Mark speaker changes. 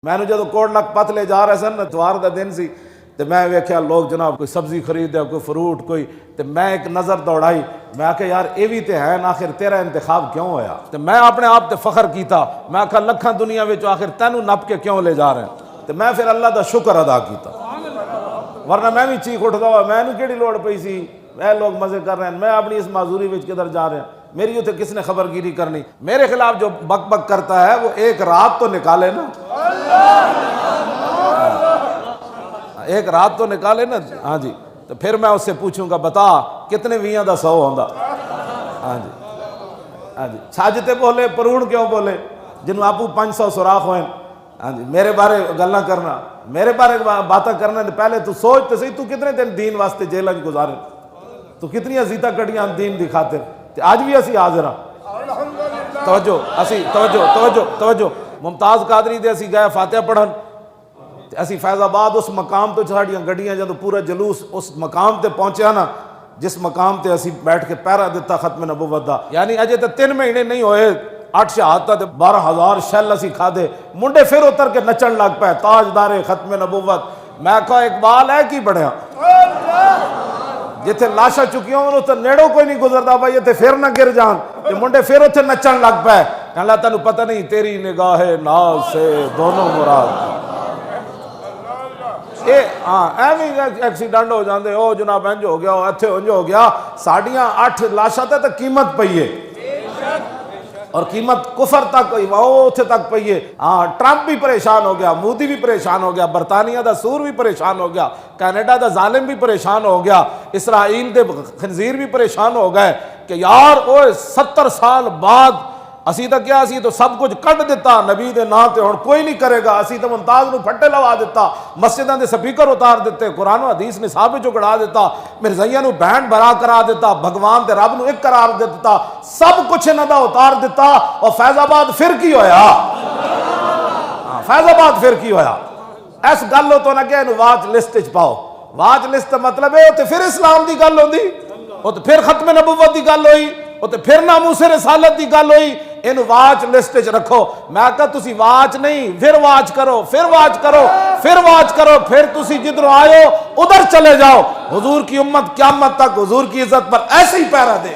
Speaker 1: میں جدو کوٹ لکھپت لے جا رہے سن اتوار دا دن سی تے میں ویکھیا لوگ جناب کوئی سبزی خریدیا کوئی فروٹ کوئی تے میں ایک نظر دوڑائی میں آکھا یار اے بھی تے ہے آخر تیرا انتخاب کیوں ہویا تے میں اپنے آپ تے فخر کیتا میں آکھا لکھاں دنیا وچ آخر تینوں نپ کے کیوں لے جا رہے ہیں تے میں پھر اللہ دا شکر ادا کیتا ورنہ میں بھی چیخ اٹھدا ہوا میں نوں کیڑی لوڑ پئی سی اے لوگ مزے کر رہے ہیں میں اپنی اس معذوری وچ کدھر جا رہے ہیں میری اتنے کس نے خبر گیری کرنی میرے خلاف جو بک بک کرتا ہے وہ ایک رات تو نکالے نا ایک رات تو نکالے نا ہاں جی تو پھر میں اس سے پوچھوں گا بتا کتنے ویاں دا 100 ہوندا ہاں جی چھاجتے بولے پرون کیوں بولے جنوں آپو 500 سوراخ ہوئے ہاں جی میرے بارے گلاں کرنا میرے بارے باتیں کرنا پہلے تو سوچ تو صحیح تو کتنے دن دین واسطے جیلہ گزارے تو کتنی عزیتہ کٹیاں دین دی خاطر آج بھی اسی حاضر ہاں توجہ ممتاز قادری دے اسی گئے فاتحہ پڑھن اسی فیض آباد اس مقام تو ساڈیاں گڈیاں جدوں پورا جلوس اس مقام تے پہنچیا نا جس مقام تے اسی بیٹھ کے پہرا دیتا ختم نبوت دا یعنی اجے تے 3 مہینے نہیں ہوئے 8 شہادتاں تے 12,000 شیل اسی کھادے منڈے پھر اتر کے نچن لگ پے تاجدار ختم نبوت میں کہا اقبال ہے کی بڑھیا جتھے لاشا چکیوں انہوں تو نیڑوں کوئی نہیں گزردا بھائی یہ تے پھر نہ گر جان تے منڈے پھر اتھے نچن لگ پے اللہ تینوں پتہ نہیں تیری نگاہ ناز سے دونوں مراد ایویں ایکسیڈنٹ ہو جاندے او جناب انج ہو گیا ایتھے انج ہو گیا ساڈیاں 8 لاشاں تے قیمت پئی ہے اور قیمت کفر تک اتھے تک پئی ہے ہاں ٹرمپ بھی پریشان ہو گیا مودی بھی پریشان ہو گیا برطانیہ دا سور بھی پریشان ہو گیا کینیڈا دا ظالم بھی پریشان ہو گیا اسرائیل دے خنزیر بھی پریشان ہو گئے کہ یار اوے 70 سال بعد اسی تو کیا اسی تو سب کچھ کٹ دیتا نبی دے نام تے ہن کوئی نہیں کرے گا اسی تو ممتاز نو پھٹے لوا دیتا مسجداں دے سپیکر اتار دیتے قرآن و حدیث نصاب وچوں کڑا دیتا مرزائیاں نو بینڈ برا کرا دیتا بھگوان تے رب نو ایک قرار دے دیتا سب کچھ انہاں دا اتار دیتا اور فیض آباد پھر کی ہویا فیض آباد پھر کی ہویا اس گل تو نہ کہ اینو watch list which pav watch list مطلب ہے تے پھر اسلام دی گل ہوندی او تے پھر ختم نبوت دی گل ہوئی او تے پھر ناموس رسالت دی گل ہوئی ان واچ لسٹ وچ رکھو میں کہا تسی واچ نہیں پھر واچ کرو پھر واچ کرو پھر واچ کرو پھر تسی جدھروں آئے ہو ادھر چلے جاؤ حضور کی امت قیامت تک حضور کی عزت پر ایسے ہی پہرا دے